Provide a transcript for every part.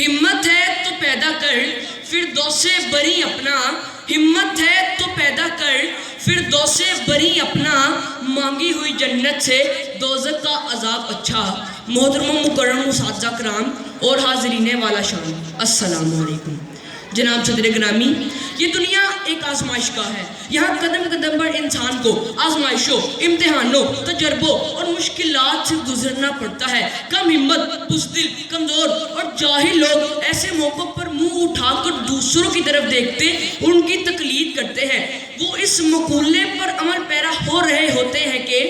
ہمت ہے تو پیدا کر فردوس بری اپنا، ہمت ہے تو پیدا کر فردوس بری اپنا، مانگی ہوئی جنت سے دوزخ کا عذاب اچھا۔ محترم و مکرم اساتذہ کرام اور حاضرین والا شان، السلام علیکم۔ جناب صدر گرامی، یہ دنیا ایک آزمائش کا ہے۔ یہاں قدم قدم پر انسان کو آزمائشوں، امتحانوں، تجربوں اور مشکلات سے گزرنا پڑتا ہے۔ کم ہمت، بزدل، کمزور اور جاہل لوگ ایسے موقع پر منہ اٹھا کر دوسروں کی طرف دیکھتے اور ان کی تقلید کرتے ہیں۔ وہ اس مقولے پر عمل پیرا ہو رہے ہوتے ہیں کہ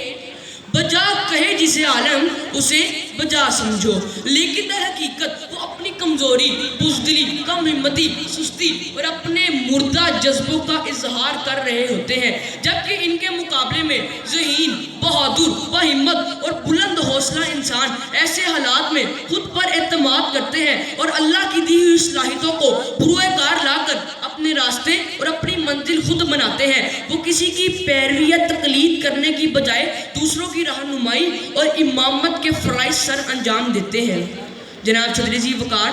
بجا کہے جسے عالم اسے بجا سمجھو، لیکن در حقیقت وہ اپنی کمزوری، بزدلی، کم ہمتی، سستی اور اپنے مردہ جذبوں کا اظہار کر رہے ہوتے ہیں، جبکہ ان کے مقابلے میں ذہین، بہادر، باہمت اور بلند حوصلہ انسان ایسے حالات میں خود پر اعتماد کرتے ہیں اور اللہ کی دی ہوئی صلاحیتوں کو بروئے کار لا کر اپنے راستے اور اپنی منزل خود بناتے ہیں۔ وہ کسی کی پیروی یا تقلید کرنے کی بجائے دوسروں کی رہنمائی اور امامت کے فرائض سر انجام دیتے ہیں۔ جناب صدر وقار،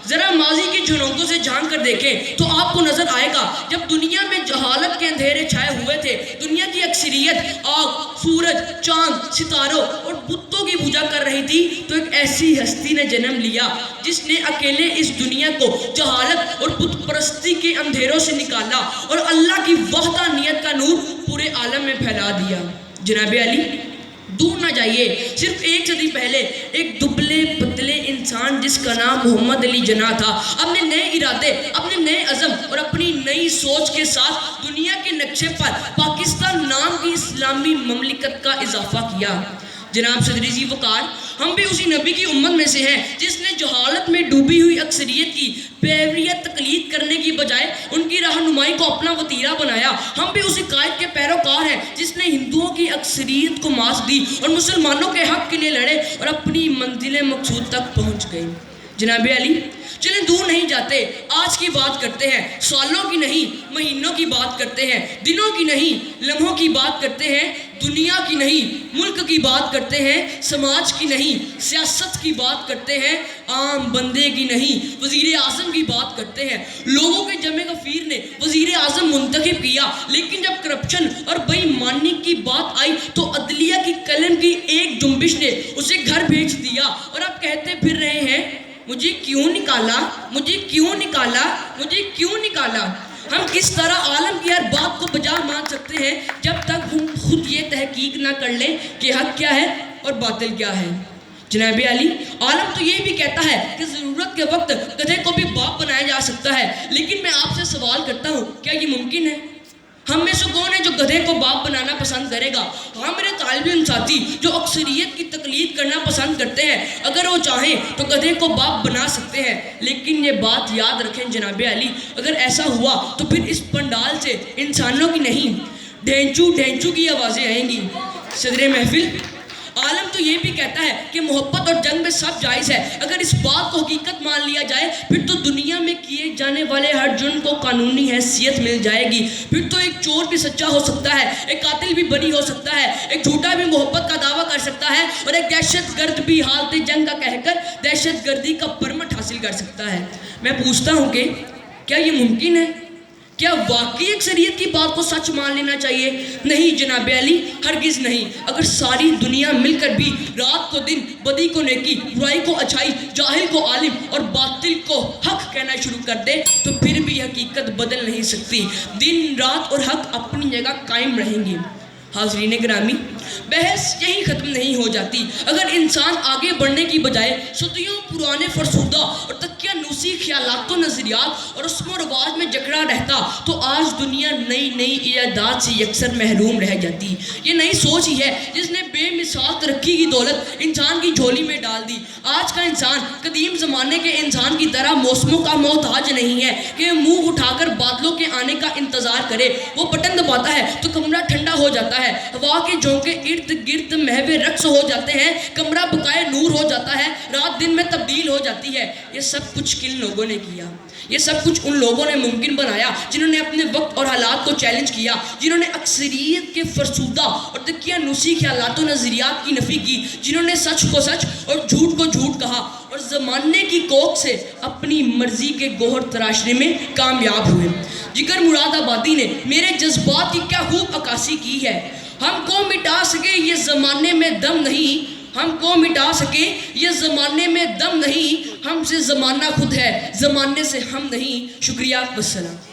ذرا ماضی کی جھلکوں سے جھانک کر دیکھیں تو آپ کو نظر آئے گا جب دنیا میں جہالت کے اندھیرے چھائے ہوئے تھے، دنیا کی اکثریت آگ، سورج، چاند، ستاروں اور بتوں کی پوجا کر رہی تھی، تو ایک ایسی ہستی نے جنم لیا جس نے اکیلے اس دنیا کو جہالت اور بت پرستی کے اندھیروں سے نکالا اور اللہ کی وحدانیت کا نور پورے عالم میں پھیلا دیا۔ جناب علی، دور نہ جائیے، صرف ایک صدی پہلے ایک دبلے پتلے انسان جس کا نام محمد علی جناح تھا، اپنے نئے ارادے، اپنے نئے عزم اور اپنی نئی سوچ کے ساتھ دنیا کے نقشے پر پاکستان نام کی اسلامی مملکت کا اضافہ کیا۔ جناب صدر وقار، ہم بھی اسی نبی کی امت میں سے ہیں جس نے جہالت میں ڈوبی ہوئی اکثریت کی پیروی یا تقلید کرنے کی بجائے ان کی رہنمائی کو اپنا وتیرہ بنایا۔ ہم بھی اسی قائد کے پیروکار ہیں جس نے ہندوؤں کی اکثریت کو مات دی اور مسلمانوں کے حق کے لیے لڑے اور اپنی منزل مقصود تک پہنچ گئے۔ جناب علی، چلیں دور نہیں جاتے، آج کی بات کرتے ہیں، سالوں کی نہیں مہینوں کی بات کرتے ہیں، دنوں کی نہیں لمحوں کی بات کرتے ہیں، دنیا کی نہیں ملک کی بات کرتے ہیں، سماج کی نہیں سیاست کی بات کرتے ہیں، عام بندے کی نہیں وزیر اعظم کی بات کرتے ہیں۔ لوگوں کے جمع غفیر نے وزیر اعظم منتخب کیا، لیکن جب کرپشن اور بے ایمانی کی بات آئی تو عدلیہ کی قلم کی ایک جنبش نے اسے گھر بھیج دیا، اور اب کہتے پھر رہے ہیں مجھے کیوں نکالا، مجھے کیوں نکالا، مجھے کیوں نکالا۔ ہم کس طرح عالم کی ہر بات کو بجا مان سکتے ہیں جب تک ہم خود یہ تحقیق نہ کر لیں کہ حق کیا ہے اور باطل کیا ہے۔ جناب علی، عالم تو یہ بھی کہتا ہے کہ ضرورت کے وقت گدھے کو بھی باپ بنایا جا سکتا ہے، لیکن میں آپ سے سوال کرتا ہوں، کیا یہ ممکن ہے؟ ہم میں سے کون ہے جو گدھے کو باپ بنانا پسند کرے گا؟ ہاں میرے طالب علم ساتھی جو اکثریت کی تقلید کرنا پسند کرتے ہیں، اگر وہ چاہیں تو گدھے کو باپ بنا سکتے ہیں، لیکن یہ بات یاد رکھیں جناب علی، اگر ایسا ہوا تو پھر اس پنڈال سے انسانوں کی نہیں ڈھینچو ڈھینچو کی آوازیں آئیں گی۔ صدر محفل، عالم تو یہ بھی کہتا ہے کہ محبت اور جنگ میں سب جائز ہے۔ اگر اس بات کو حقیقت مان لیا جائے پھر تو دنیا میں کیے جانے والے ہر جرم کو قانونی حیثیت مل جائے گی۔ پھر تو ایک چور بھی سچا ہو سکتا ہے، ایک قاتل بھی بری ہو سکتا ہے، ایک جھوٹا بھی محبت کا دعویٰ کر سکتا ہے، اور ایک دہشت گرد بھی حالت جنگ کا کہہ کر دہشت گردی کا پرمٹ حاصل کر سکتا ہے۔ میں پوچھتا ہوں کہ کیا یہ ممکن ہے؟ کیا واقعی اکثریت کی بات کو سچ مان لینا چاہیے؟ نہیں جناب علی، ہرگز نہیں۔ اگر ساری دنیا مل کر بھی رات کو دن، بدی کو نیکی، برائی کو اچھائی، جاہل کو عالم اور باطل کو حق کہنا شروع کر دے تو پھر بھی حقیقت بدل نہیں سکتی۔ دن رات اور حق اپنی جگہ قائم رہیں گی۔ حاضرین گرامی، بحث یہی ختم نہیں ہو جاتی۔ اگر انسان آگے بڑھنے کی بجائے صدیوں پرانے فرسودہ اور تکیہ نوسی خیالات و نظریات اور رسم و رواج میں جکڑا رہتا تو آج دنیا نئی نئی ایجادات سے یکسر محروم رہ جاتی۔ یہ نئی سوچ ہی ہے جس نے بے مثال ترقی کی دولت انسان کی جھولی میں ڈال دی۔ آج کا انسان قدیم زمانے کے انسان کی طرح موسموں کا محتاج نہیں ہے کہ منہ اٹھا کر بادلوں کے آنے کا انتظار کرے۔ وہ بٹن دباتا ہے تو کمرہ ٹھنڈا ہو جاتا ہے، ہوا کے جھونکے ارد گرد محو رقص ہو جاتے ہیں، کمرہ بقائے نور ہو جاتا ہے، رات دن میں تبدیل ہو جاتی ہے۔ یہ سب کچھ کن لوگوں نے کیا؟ یہ سب کچھ ان لوگوں نے ممکن بنایا جنہوں نے اپنے وقت اور حالات کو کو چیلنج کیا، جنہوں نے اکثریت کے فرسودہ اور دقیانوسی خیالات و نظریات کی نفی کی، جنہوں نے سچ کو سچ اور جھوٹ کو جھوٹ کہا اور زمانے کی کوکھ سے اپنی مرضی کے گوہر تراشنے میں کامیاب ہوئے۔ جگر مراد آبادی نے میرے جذبات کی کیا خوب عکاسی کی ہے۔ ہم کو مٹا سکے یہ زمانے میں دم نہیں، ہم کو مٹا سکے یہ زمانے میں دم نہیں، ہم سے زمانہ خود ہے، زمانے سے ہم نہیں۔ شکریہ، والسلام۔